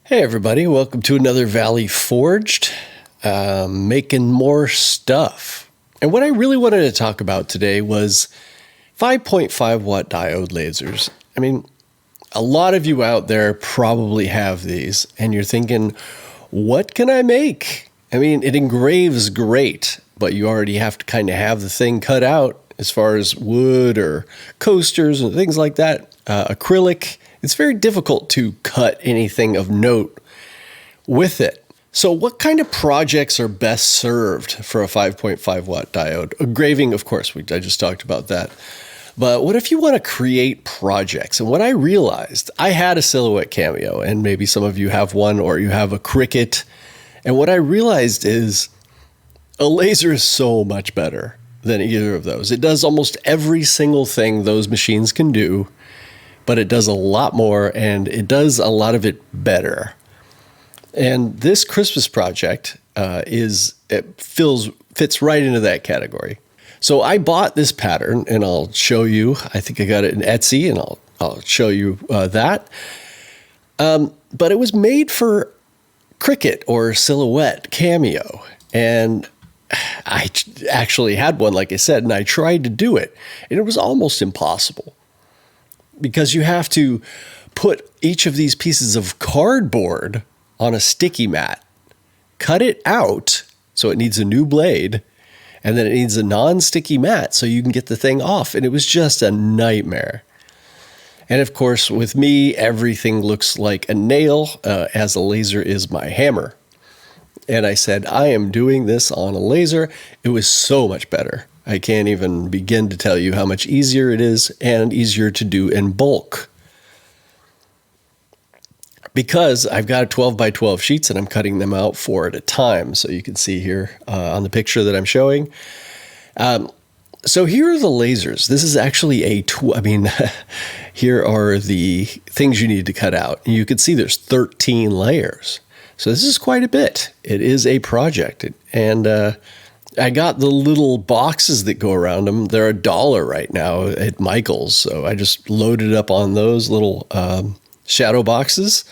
Hey everybody, welcome to another Valley Forged, making more stuff. And what I really wanted to talk about today was 5.5 watt diode lasers. I mean, a lot of you out there probably have these and you're thinking, what can I make? I mean, it engraves great, but you already have to kind of have the thing cut out as far as wood or coasters and things like that, acrylic. It's very difficult to cut anything of note with it. So what kind of projects are best served for a 5.5 watt diode? Engraving, of course, I just talked about that. But what if you want to create projects? And what I realized, I had a Silhouette Cameo, and maybe some of you have one or you have a Cricut. And what I realized is a laser is so much better than either of those. It does almost every single thing those machines can do, but it does a lot more and it does a lot of it better. And this Christmas project fits right into that category. So I bought this pattern and I'll show you. I think I got it in Etsy and I'll show you that. But it was made for Cricut or Silhouette Cameo. And I actually had one, like I said, and I tried to do it. And it was almost impossible, because you have to put each of these pieces of cardboard on a sticky mat, cut it out, so it needs a new blade, and then it needs a non-sticky mat so you can get the thing off. And it was just a nightmare. And of course, with me, everything looks like a nail, as a laser is my hammer. And I said, I am doing this on a laser. It was so much better. I can't even begin to tell you how much easier it is and easier to do in bulk. Because I've got 12 by 12 sheets and I'm cutting them out 4 at a time. So you can see here on the picture that I'm showing. So here are the lasers. This is actually here are the things you need to cut out. And you can see there's 13 layers. So this is quite a bit. It is a project. And I got the little boxes that go around them. They're $1 right now at Michael's. So I just loaded up on those little shadow boxes.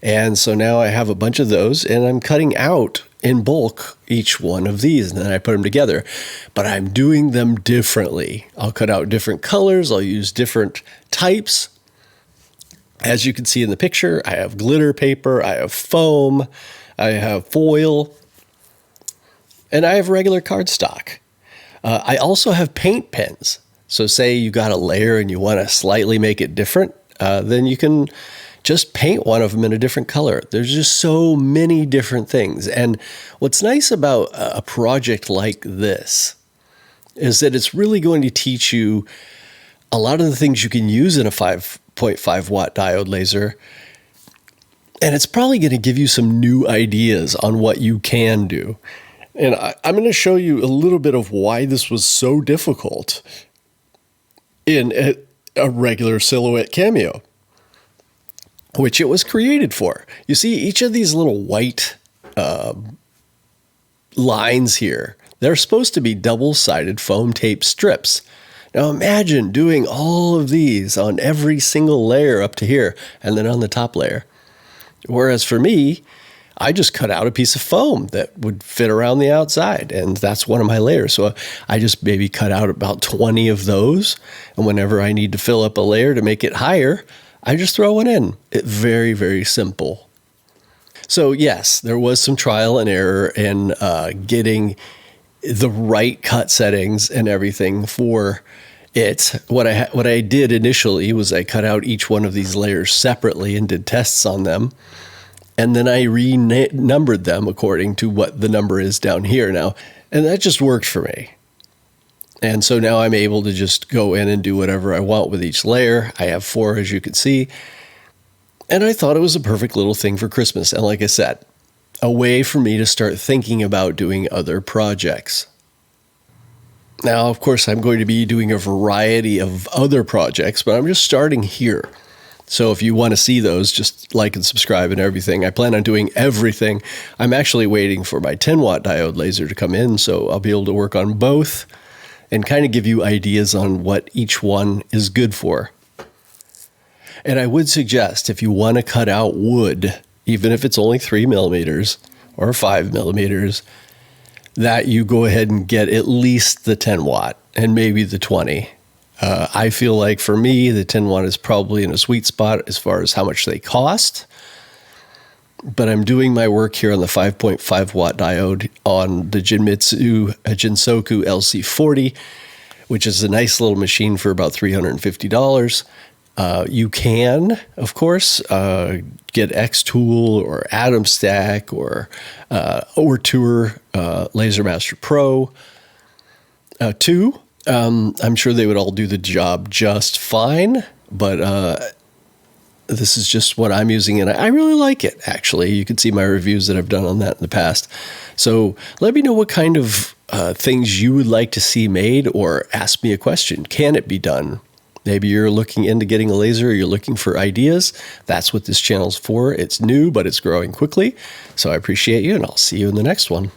And so now I have a bunch of those and I'm cutting out in bulk each one of these, and then I put them together. But I'm doing them differently. I'll cut out different colors. I'll use different types. As you can see in the picture, I have glitter paper, I have foam, I have foil, and I have regular cardstock. I also have paint pens. So say you got a layer and you want to slightly make it different, then you can just paint one of them in a different color. There's just so many different things. And what's nice about a project like this is that it's really going to teach you a lot of the things you can use in a 5.5 watt diode laser. And it's probably going to give you some new ideas on what you can do. And I'm going to show you a little bit of why this was so difficult in a regular Silhouette Cameo, which it was created for. You see, each of these little white lines here, they're supposed to be double-sided foam tape strips. Now imagine doing all of these on every single layer up to here and then on the top layer. Whereas for me, I just cut out a piece of foam that would fit around the outside, and that's one of my layers. So I just maybe cut out about 20 of those, and whenever I need to fill up a layer to make it higher, I just throw it in. It's very, very simple. So yes, there was some trial and error in getting the right cut settings and everything for it. What I did initially was I cut out each one of these layers separately and did tests on them. And then I renumbered them according to what the number is down here now. And that just worked for me. And so now I'm able to just go in and do whatever I want with each layer. I have 4, as you can see. And I thought it was a perfect little thing for Christmas. And like I said, a way for me to start thinking about doing other projects. Now, of course, I'm going to be doing a variety of other projects, but I'm just starting here. So if you want to see those, just like and subscribe and everything. I plan on doing everything. I'm actually waiting for my 10 watt diode laser to come in, so I'll be able to work on both and kind of give you ideas on what each one is good for. And I would suggest, if you want to cut out wood even if it's only 3mm or 5mm, that you go ahead and get at least the 10 watt and maybe the 20. I feel like for me, the 10 watt is probably in a sweet spot as far as how much they cost. But I'm doing my work here on the 5.5W diode on the Jinsoku LC40, which is a nice little machine for about $350. You can, of course, get Xtool or Atom Stack or Tour LaserMaster Pro 2. I'm sure they would all do the job just fine, but this is just what I'm using, and I really like it, actually. You can see my reviews that I've done on that in the past. So let me know what kind of things you would like to see made, or ask me a question. Can it be done? Maybe you're looking into getting a laser, or you're looking for ideas. That's what this channel's for. It's new, but it's growing quickly. So I appreciate you, and I'll see you in the next one.